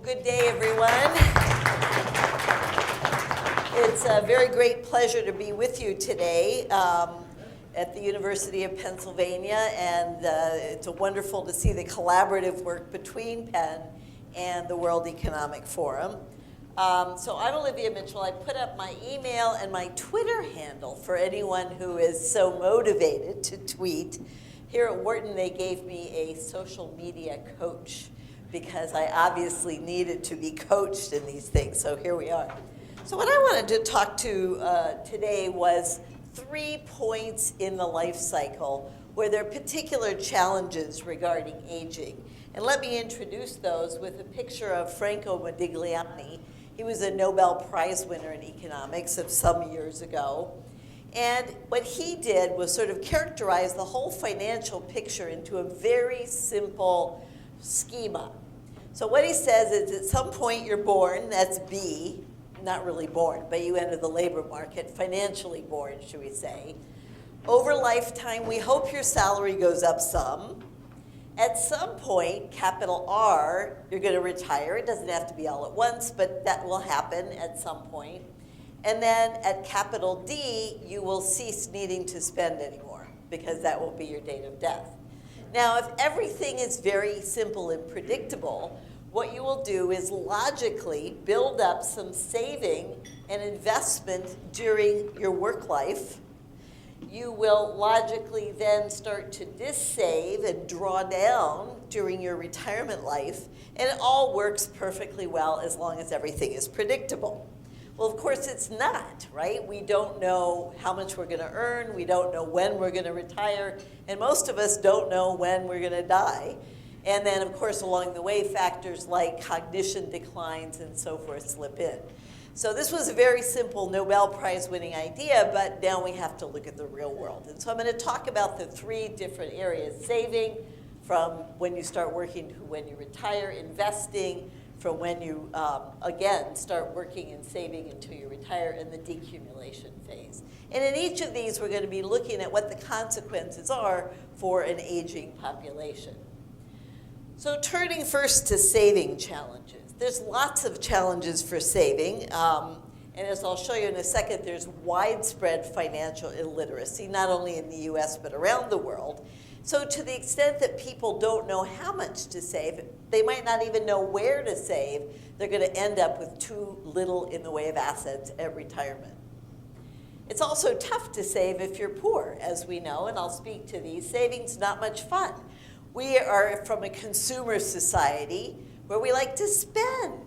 Good day, everyone. It's a very great pleasure to be with you today at the University of Pennsylvania, and it's wonderful to see the collaborative work between Penn and the World Economic Forum. So I'm Olivia Mitchell. I put up my email and my Twitter handle for anyone who is so motivated to tweet. Here at Wharton, they gave me a social media coach because I obviously needed to be coached in these things, so here we are. So what I wanted to talk to today was 3 points in the life cycle where there are particular challenges regarding aging. And let me introduce those with a picture of Franco Modigliani. He was a Nobel Prize winner in economics of some years ago. And what he did was sort of characterize the whole financial picture into a very simple schema. So what he says is at some point you're born, that's B, not really born, but you enter the labor market, financially born, should we say. Over lifetime, we hope your salary goes up some. At some point, capital R, you're going to retire. It doesn't have to be all at once, but that will happen at some point. And then at capital D, you will cease needing to spend anymore because that will be your date of death. Now, if everything is very simple and predictable, what you will do is logically build up some saving and investment during your work life. You will logically then start to dissave and draw down during your retirement life, and it all works perfectly well as long as everything is predictable. Well, of course, it's not, right? We don't know how much we're going to earn. We don't know when we're going to retire. And most of us don't know when we're going to die. And then, of course, along the way, factors like cognition declines and so forth slip in. So this was a very simple Nobel Prize winning idea, but now we have to look at the real world. And so I'm going to talk about the 3 different areas: saving, from when you start working to when you retire; investing, from when you, again, start working and saving until you retire; and the decumulation phase. And in each of these, we're going to be looking at what the consequences are for an aging population. So turning first to saving challenges. There's lots of challenges for saving. And as I'll show you in a second, there's widespread financial illiteracy, not only in the US, but around the world. So to the extent that people don't know how much to save, they might not even know where to save, they're going to end up with too little in the way of assets at retirement. It's also tough to save if you're poor, as we know, and I'll speak to these. Saving's not much fun. We are from a consumer society where we like to spend.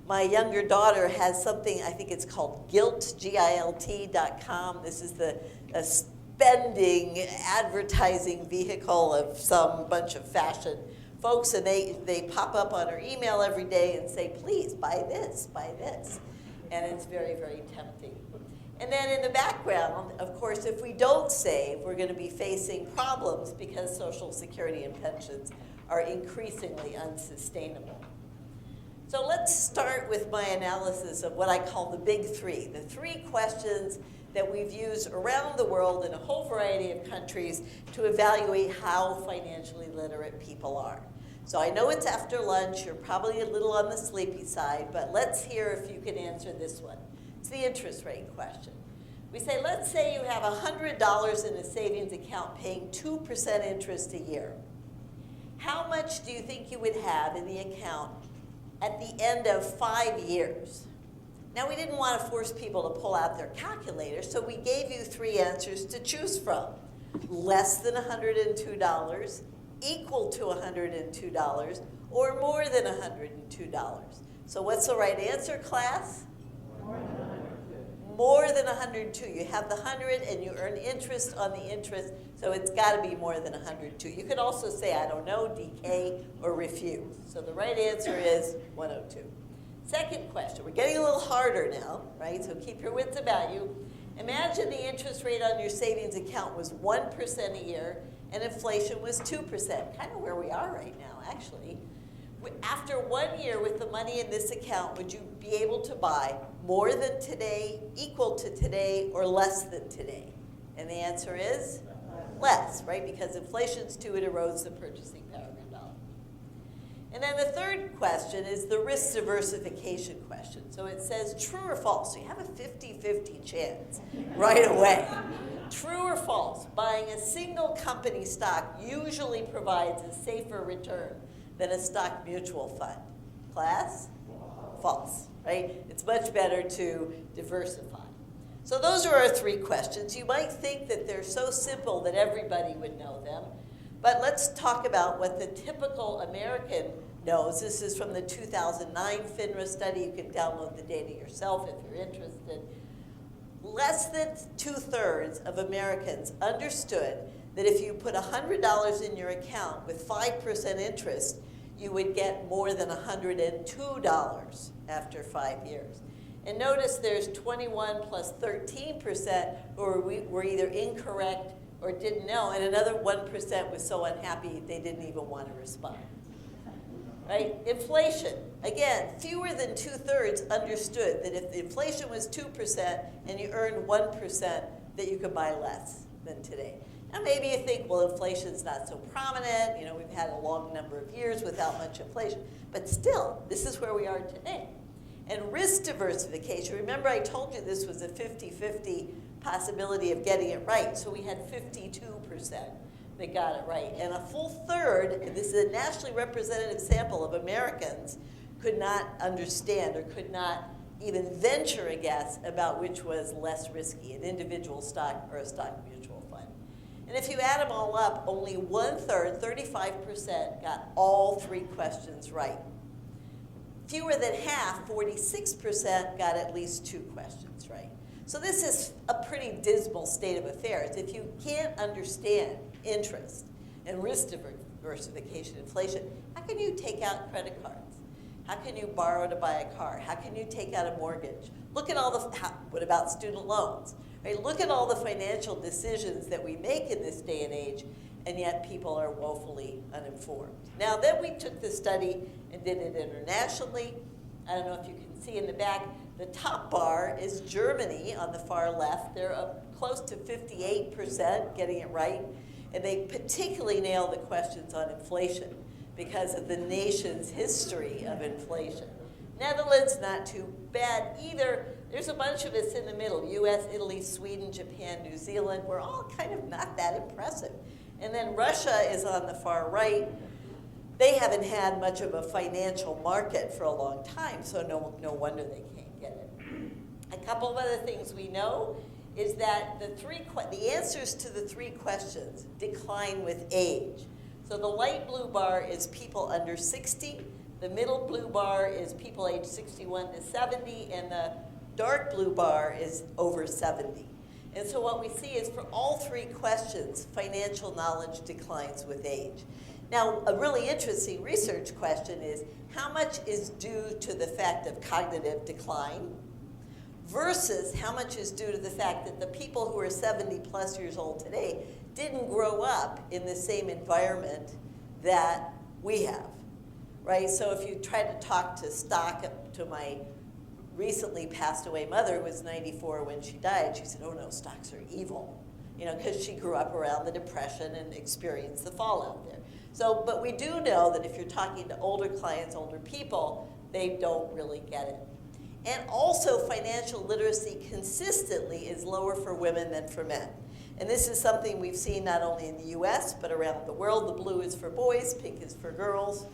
My younger daughter has something, I think it's called Gilt, GILT.com. This is a spending advertising vehicle of some bunch of fashion folks, and they pop up on her email every day and say, please buy this, and it's very, very tempting. And then in the background, of course, if we don't save, we're going to be facing problems because Social Security and pensions are increasingly unsustainable. So let's start with my analysis of what I call the big 3, the 3 questions that we've used around the world in a whole variety of countries to evaluate how financially literate people are. So I know it's after lunch, you're probably a little on the sleepy side, but let's hear if you can answer this one. It's the interest rate question. We say, let's say you have $100 in a savings account paying 2% interest a year. How much do you think you would have in the account at the end of 5 years? Now, we didn't want to force people to pull out their calculators, so we gave you 3 answers to choose from. Less than $102, equal to $102, or more than $102. So what's the right answer, class? More than 102. You have the 100 and you earn interest on the interest, so it's got to be more than 102. You could also say, I don't know, decay, or refuse. So the right answer is 102. Second question, we're getting a little harder now, right? So keep your wits about you. Imagine the interest rate on your savings account was 1% a year and inflation was 2%, kind of where we are right now, actually. After 1 year with the money in this account, would you be able to buy more than today, equal to today, or less than today? And the answer is less, right? Because inflation's 2, it erodes the purchasing power of your dollar. And then the third question is the risk diversification question. So it says true or false. So you have a 50-50 chance right away. True or false, buying a single company stock usually provides a safer return than a stock mutual fund. Class? False, right? It's much better to diversify. So those are our three questions. You might think that they're so simple that everybody would know them, but let's talk about what the typical American knows. This is from the 2009 FINRA study. You can download the data yourself if you're interested. Less than 2/3 of Americans understood that if you put $100 in your account with 5% interest, you would get more than $102 after 5 years. And notice there's 21 plus 13% who were either incorrect or didn't know, and another 1% was so unhappy they didn't even want to respond. Right? Inflation. Again, fewer than 2/3 understood that if the inflation was 2% and you earned 1%, that you could buy less than today. Now maybe you think, well, inflation's not so prominent. You know, we've had a long number of years without much inflation. But still, this is where we are today. And risk diversification, remember I told you this was a 50-50 possibility of getting it right. So we had 52% that got it right. And a full third, and this is a nationally representative sample of Americans, could not understand or could not even venture a guess about which was less risky, an individual stock or a stock mutual fund. And if you add them all up, only 1/3, 35%, got all three questions right. Fewer than half, 46%, got at least two questions right. So this is a pretty dismal state of affairs. If you can't understand interest and risk diversification, inflation, how can you take out credit cards? How can you borrow to buy a car? How can you take out a mortgage? Look at all what about student loans? Right? Look at all the financial decisions that we make in this day and age, and yet people are woefully uninformed. Now then we took this study and did it internationally. I don't know if you can see in the back, the top bar is Germany on the far left. They're up close to 58% getting it right, and they particularly nail the questions on inflation because of the nation's history of inflation. Netherlands, not too bad either. There's a bunch of us in the middle, US, Italy, Sweden, Japan, New Zealand. We're all kind of not that impressive. And then Russia is on the far right. They haven't had much of a financial market for a long time, so no wonder they can't get it. A couple of other things we know is that the answers to the three questions decline with age. So the light blue bar is people under 60, the middle blue bar is people age 61 to 70, and the dark blue bar is over 70. And so what we see is for all three questions, financial knowledge declines with age. Now, a really interesting research question is, how much is due to the fact of cognitive decline versus how much is due to the fact that the people who are 70 plus years old today didn't grow up in the same environment that we have, right? So if you try to talk to my recently passed away mother, who was 94 when she died, she said, oh no, stocks are evil, you know, because she grew up around the Depression and experienced the fallout there. So, but we do know that if you're talking to older clients, older people, they don't really get it. And also financial literacy consistently is lower for women than for men. And this is something we've seen not only in the US, but around the world. The blue is for boys, pink is for girls,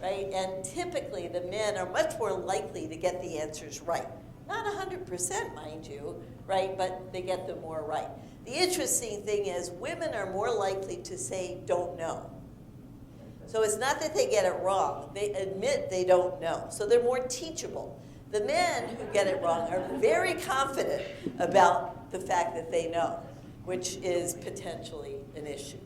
right? And typically the men are much more likely to get the answers right. Not 100%, mind you, right? But they get them more right. The interesting thing is women are more likely to say don't know. So it's not that they get it wrong, they admit they don't know. So they're more teachable. The men who get it wrong are very confident about the fact that they know, which is potentially an issue.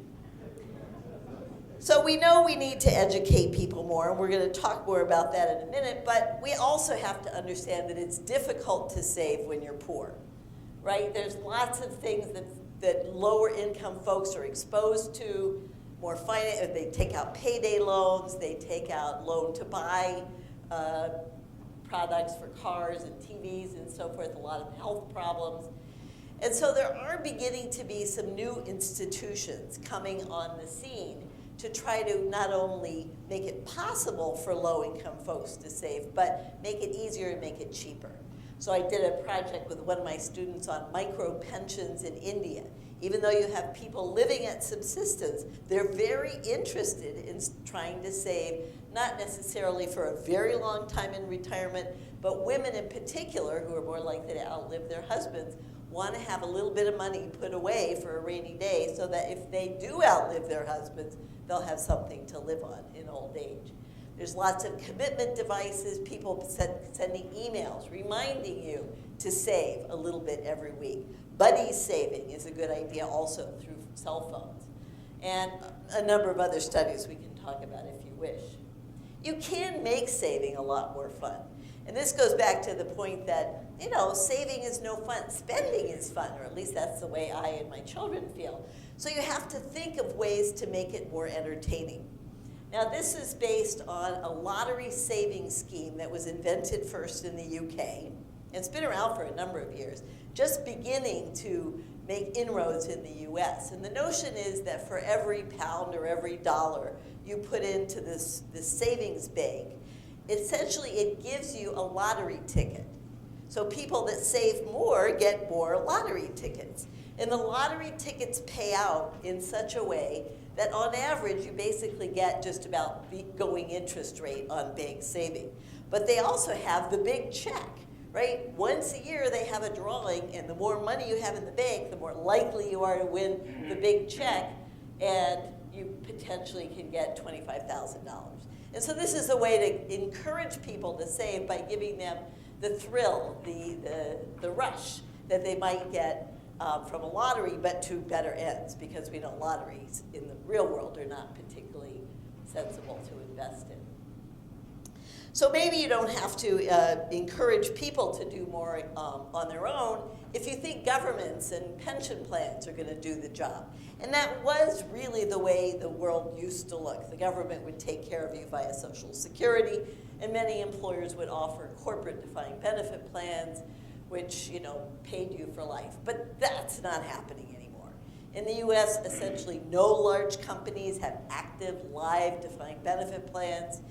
So we know we need to educate people more, and we're going to talk more about that in a minute, but we also have to understand that it's difficult to save when you're poor, right? There's lots of things that lower income folks are exposed to, they take out payday loans, they take out loan to buy products for cars and TVs and so forth, a lot of health problems. And so there are beginning to be some new institutions coming on the scene to try to not only make it possible for low-income folks to save, but make it easier and make it cheaper. So I did a project with one of my students on micro pensions in India. Even though you have people living at subsistence, they're very interested in trying to save, not necessarily for a very long time in retirement, but women in particular, who are more likely to outlive their husbands, want to have a little bit of money put away for a rainy day so that if they do outlive their husbands, they'll have something to live on in old age. There's lots of commitment devices, people sending emails reminding you to save a little bit every week. Buddy saving is a good idea also through cell phones. And a number of other studies we can talk about if you wish. You can make saving a lot more fun. And this goes back to the point that, saving is no fun. Spending is fun, or at least that's the way I and my children feel. So you have to think of ways to make it more entertaining. Now, this is based on a lottery savings scheme that was invented first in the UK. It's been around for a number of years, just beginning to make inroads in the US. And the notion is that for every pound or every dollar you put into this savings bank, essentially it gives you a lottery ticket. So people that save more get more lottery tickets. And the lottery tickets pay out in such a way that on average you basically get just about the going interest rate on bank saving. But they also have the big check, right? Once a year they have a drawing, and the more money you have in the bank, the more likely you are to win the big check, and you potentially can get $25,000. And so this is a way to encourage people to save by giving them the thrill, the rush that they might get from a lottery, but to better ends, because we know lotteries in the real world are not particularly sensible to invest in. So maybe you don't have to encourage people to do more on their own if you think governments and pension plans are going to do the job. And that was really the way the world used to look. The government would take care of you via Social Security, and many employers would offer corporate defined benefit plans, which paid you for life. But that's not happening anymore. In the US, essentially no large companies have active, live defined benefit plans.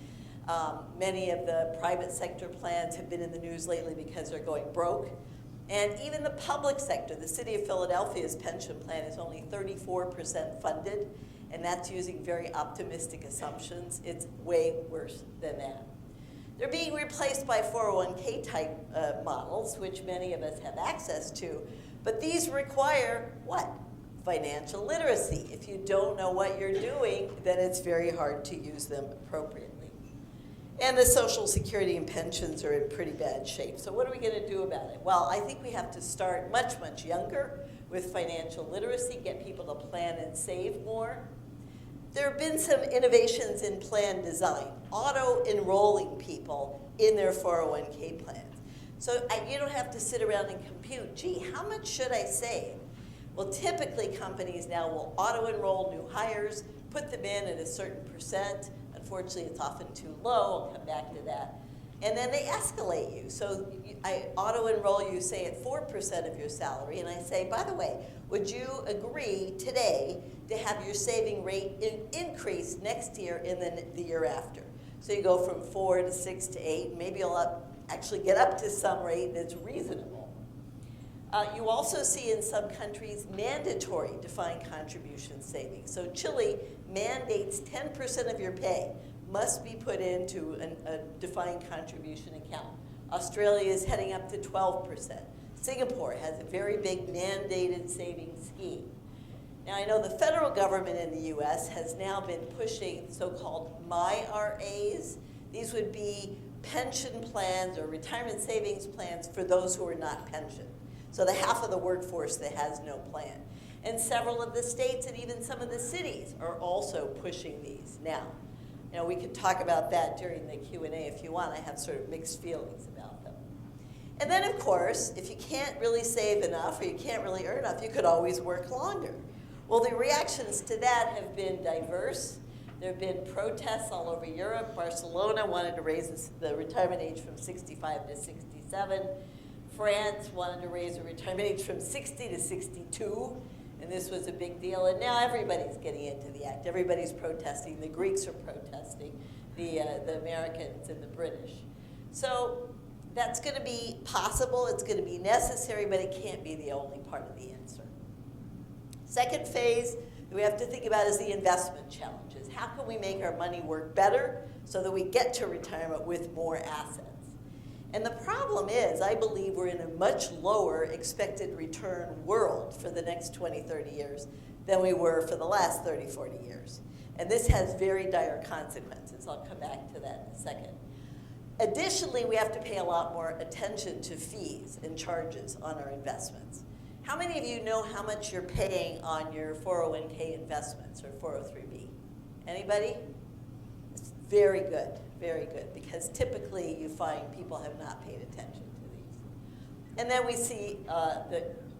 Many of the private sector plans have been in the news lately because they're going broke. And even the public sector, the city of Philadelphia's pension plan is only 34% funded, and that's using very optimistic assumptions. It's way worse than that. They're being replaced by 401k type models, which many of us have access to, but these require what? Financial literacy. If you don't know what you're doing, then it's very hard to use them appropriately. And the Social Security and pensions are in pretty bad shape. So what are we going to do about it? Well, I think we have to start much, much younger with financial literacy, get people to plan and save more. There have been some innovations in plan design, auto-enrolling people in their 401k plans. So you don't have to sit around and compute, gee, how much should I save? Well, typically companies now will auto-enroll new hires, put them in at a certain percent. Unfortunately, it's often too low. I'll come back to that. And then they escalate you. So I auto-enroll you, say, at 4% of your salary, and I say, by the way, would you agree today to have your saving rate increase next year and then the year after? So you go from 4 to 6 to 8. Maybe you'll actually get up to some rate that's reasonable. You also see in some countries mandatory defined contribution savings. So Chile mandates 10% of your pay must be put into a defined contribution account. Australia is heading up to 12%. Singapore has a very big mandated savings scheme. Now, I know the federal government in the US has now been pushing so-called MyRAs. These would be pension plans or retirement savings plans for those who are not pensioned. So the half of the workforce that has no plan. And several of the states and even some of the cities are also pushing these now. We could talk about that during the Q&A if you want. I have sort of mixed feelings about them. And then, of course, if you can't really save enough or you can't really earn enough, you could always work longer. Well, the reactions to that have been diverse. There have been protests all over Europe. Barcelona wanted to raise the retirement age from 65 to 67. France wanted to raise the retirement age from 60 to 62. And this was a big deal, and now everybody's getting into the act. Everybody's protesting. The Greeks are protesting, the Americans and the British. So that's going to be possible, it's going to be necessary, but it can't be the only part of the answer. Second phase that we have to think about is the investment challenges. How can we make our money work better so that we get to retirement with more assets? And the problem is, I believe we're in a much lower expected return world for the next 20, 30 years than we were for the last 30, 40 years. And this has very dire consequences. I'll come back to that in a second. Additionally, we have to pay a lot more attention to fees and charges on our investments. How many of you know how much you're paying on your 401k investments or 403b? Anybody? It's very good, because typically you find people have not paid attention to these. And then we see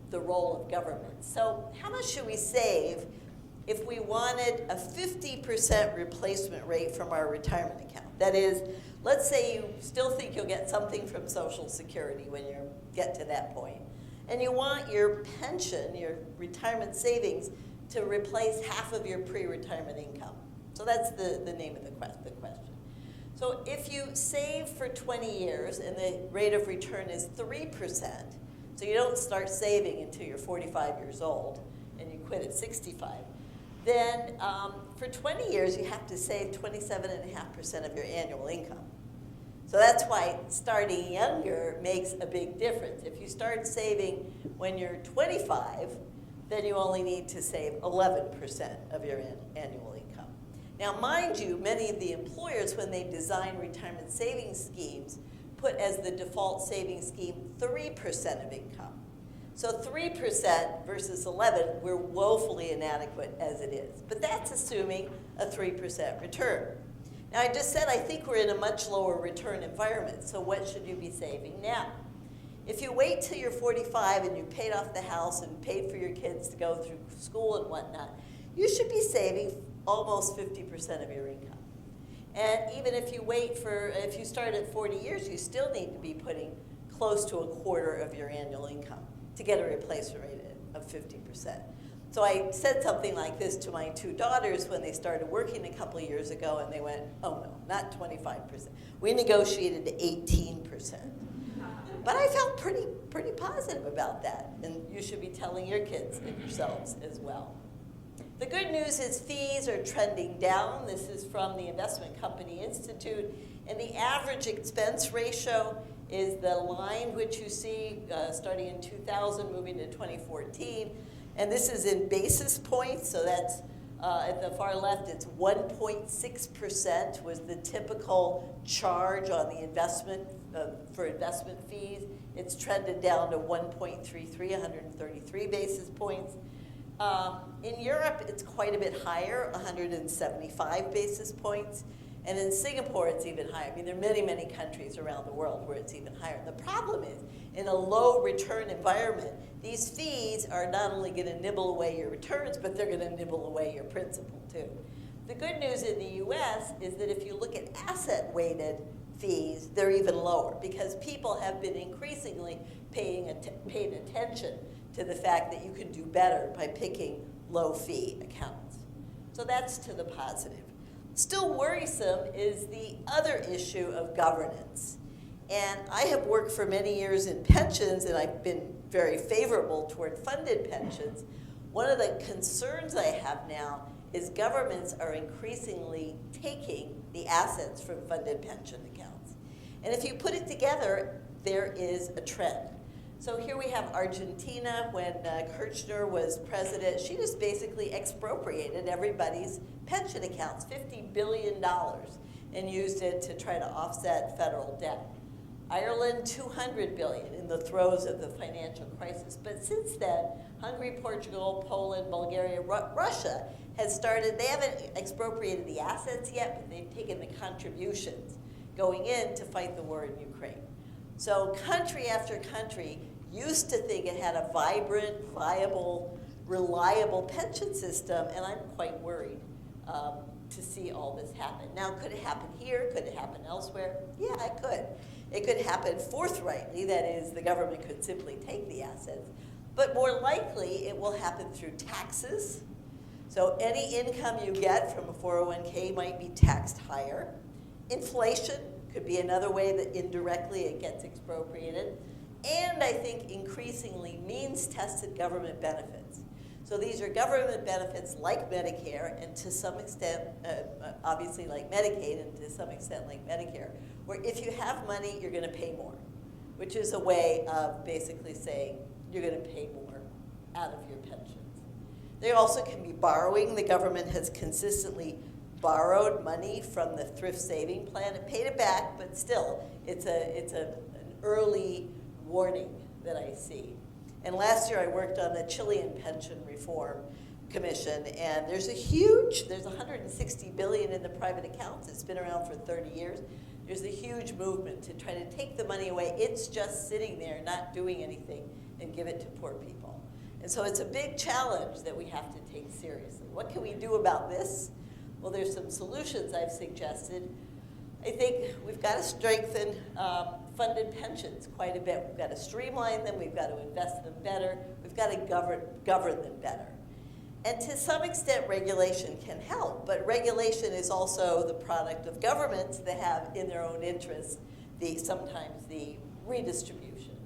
the role of government. So how much should we save if we wanted a 50% replacement rate from our retirement account? That is, let's say you still think you'll get something from Social Security when you get to that point, and you want your pension, your retirement savings, to replace half of your pre-retirement income. So that's the name of the question. So if you save for 20 years and the rate of return is 3%, so you don't start saving until you're 45 years old and you quit at 65, then for 20 years you have to save 27.5% of your annual income. So that's why starting younger makes a big difference. If you start saving when you're 25, then you only need to save 11% of your annual income. Now, mind you, many of the employers, when they design retirement savings schemes, put as the default savings scheme 3% of income. So 3% versus 11, we're woefully inadequate as it is. But that's assuming a 3% return. Now, I just said I think we're in a much lower return environment, so what should you be saving now? If you wait till you're 45 and you paid off the house and paid for your kids to go through school and whatnot, you should be saving almost 50% of your income. And even if you start at 40 years, you still need to be putting close to a quarter of your annual income to get a replacement rate of 50%. So I said something like this to my two daughters when they started working a couple of years ago, and they went, oh no, not 25%. We negotiated to 18%. But I felt pretty positive about that, and you should be telling your kids and yourselves as well. The good news is fees are trending down. This is from the Investment Company Institute, and the average expense ratio is the line which you see starting in 2000, moving to 2014. And this is in basis points, so that's at the far left, it's 1.6% was the typical charge on the investment for investment fees. It's trended down to 1.33, 133 basis points. In Europe, it's quite a bit higher, 175 basis points. And in Singapore, it's even higher. I mean, there are many, many countries around the world where it's even higher. The problem is, in a low return environment, these fees are not only going to nibble away your returns, but they're going to nibble away your principal too. The good news in the US is that if you look at asset-weighted fees, they're even lower because people have been increasingly paying attention to the fact that you can do better by picking low-fee accounts. So that's to the positive. Still worrisome is the other issue of governance. And I have worked for many years in pensions, and I've been very favorable toward funded pensions. One of the concerns I have now is governments are increasingly taking the assets from funded pension accounts. And if you put it together, there is a trend. So here we have Argentina. When Kirchner was president, she just basically expropriated everybody's pension accounts, $50 billion, and used it to try to offset federal debt. Ireland, $200 billion in the throes of the financial crisis. But since then, Hungary, Portugal, Poland, Bulgaria, Russia has started, they haven't expropriated the assets yet, but they've taken the contributions going in to fight the war in Ukraine. So country after country used to think it had a vibrant, viable, reliable pension system, and I'm quite worried to see all this happen. Now, could it happen here? Could it happen elsewhere? Yeah, it could. It could happen forthrightly, that is, the government could simply take the assets. But more likely, it will happen through taxes. So any income you get from a 401k might be taxed higher. Inflation could be another way that indirectly it gets expropriated. And I think increasingly means-tested government benefits. So these are government benefits like Medicare and to some extent, obviously like Medicaid and to some extent like Medicare, where if you have money, you're going to pay more, which is a way of basically saying you're going to pay more out of your pensions. They also can be borrowing. The government has consistently borrowed money from the thrift saving plan. It paid it back, but still, it's an early warning that I see. And last year I worked on the Chilean Pension Reform Commission, and there's $160 billion in the private accounts. It's been around for 30 years. There's a huge movement to try to take the money away. It's just sitting there, not doing anything, and give it to poor people. And so it's a big challenge that we have to take seriously. What can we do about this? Well, there's some solutions I've suggested. I think we've got to strengthen funded pensions quite a bit. We've got to streamline them. We've got to invest them better. We've got to govern them better. And to some extent, regulation can help. But regulation is also the product of governments that have in their own interests sometimes the redistribution.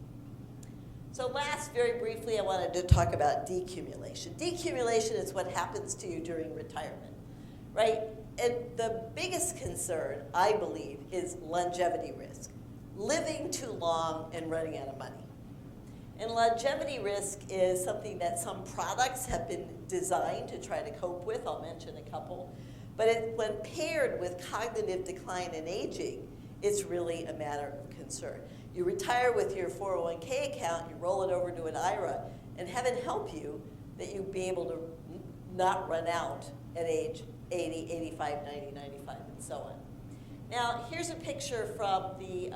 So last, very briefly, I wanted to talk about decumulation. Decumulation is what happens to you during retirement, right? And the biggest concern, I believe, is longevity risk. Living too long and running out of money. And longevity risk is something that some products have been designed to try to cope with. I'll mention a couple. But when paired with cognitive decline and aging, it's really a matter of concern. You retire with your 401k account, you roll it over to an IRA, and heaven help you that you be able to not run out at age 80, 85, 90, 95, and so on. Now, here's a picture from the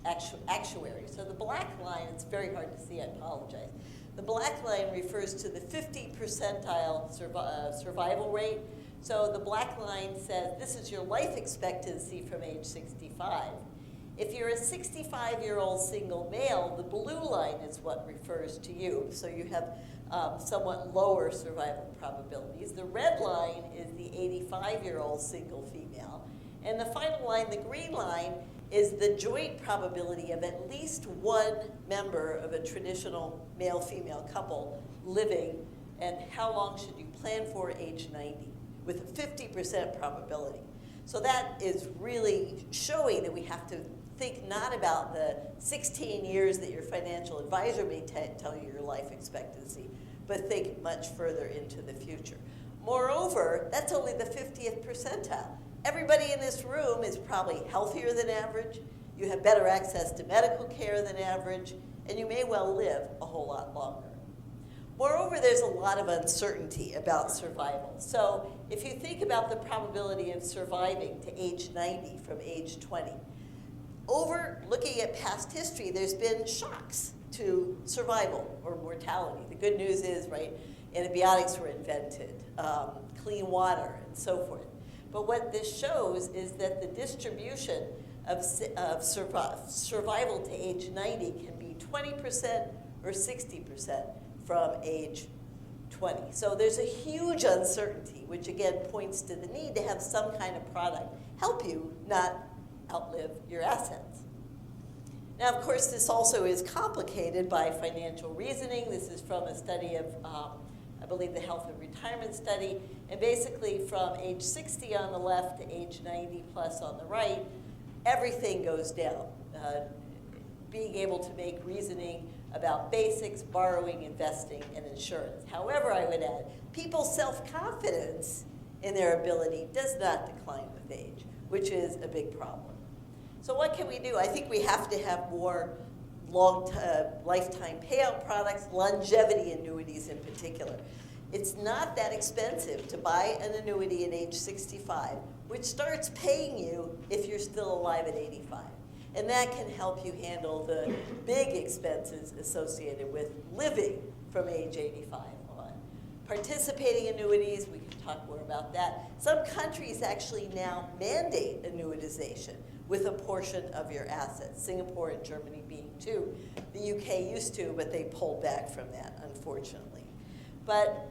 actuary. So the black line, it's very hard to see, I apologize. The black line refers to the 50 percentile survival rate. So the black line says this is your life expectancy from age 65. If you're a 65-year-old single male, the blue line is what refers to you. So you have somewhat lower survival probabilities. The red line is the 85-year-old single female. And the final line, the green line, is the joint probability of at least one member of a traditional male-female couple living, and how long should you plan for age 90, with a 50% probability. So that is really showing that we have to think not about the 16 years that your financial advisor may tell you your life expectancy, but think much further into the future. Moreover, that's only the 50th percentile. Everybody in this room is probably healthier than average, you have better access to medical care than average, and you may well live a whole lot longer. Moreover, there's a lot of uncertainty about survival. So if you think about the probability of surviving to age 90 from age 20, over looking at past history, there's been shocks to survival or mortality. The good news is, right, antibiotics were invented, clean water, and so forth. But what this shows is that the distribution of survival to age 90 can be 20% or 60% from age 20. So there's a huge uncertainty, which again points to the need to have some kind of product help you not outlive your assets. Now, of course, this also is complicated by financial reasoning. This is from a study of, I believe, the Health and Retirement Study. And basically, from age 60 on the left to age 90 plus on the right, everything goes down. Being able to make reasoning about basics, borrowing, investing, and insurance. However, I would add, people's self-confidence in their ability does not decline with age, which is a big problem. So what can we do? I think we have to have more lifetime payout products, longevity annuities in particular. It's not that expensive to buy an annuity at age 65, which starts paying you if you're still alive at 85. And that can help you handle the big expenses associated with living from age 85 on. Participating annuities, we can talk more about that. Some countries actually now mandate annuitization, with a portion of your assets. Singapore and Germany being two. The UK used to, but they pulled back from that, unfortunately. But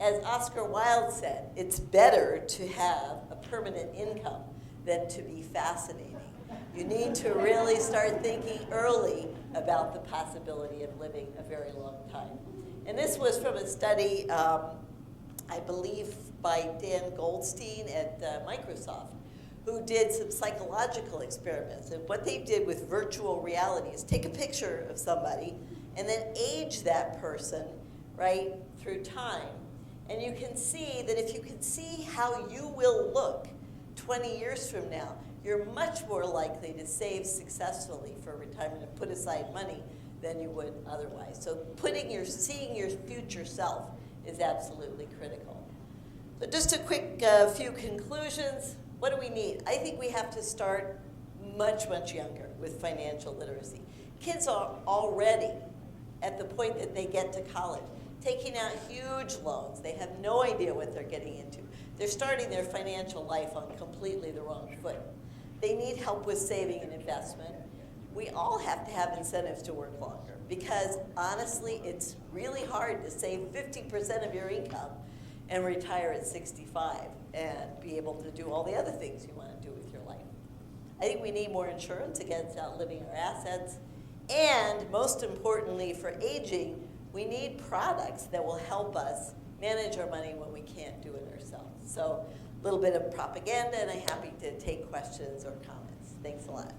as Oscar Wilde said, it's better to have a permanent income than to be fascinating. You need to really start thinking early about the possibility of living a very long time. And this was from a study, I believe, by Dan Goldstein at Microsoft, who did some psychological experiments. And what they did with virtual reality is take a picture of somebody and then age that person, right, through time. And you can see that if you can see how you will look 20 years from now, you're much more likely to save successfully for retirement and put aside money than you would otherwise. So seeing your future self is absolutely critical. So just a quick few conclusions. What do we need? I think we have to start much, much younger with financial literacy. Kids are already at the point that they get to college, taking out huge loans. They have no idea what they're getting into. They're starting their financial life on completely the wrong foot. They need help with saving and investment. We all have to have incentives to work longer because honestly, it's really hard to save 50% of your income and retire at 65 and be able to do all the other things you want to do with your life. I think we need more insurance against outliving our assets. And most importantly for aging, we need products that will help us manage our money when we can't do it ourselves. So a little bit of propaganda, and I'm happy to take questions or comments. Thanks a lot.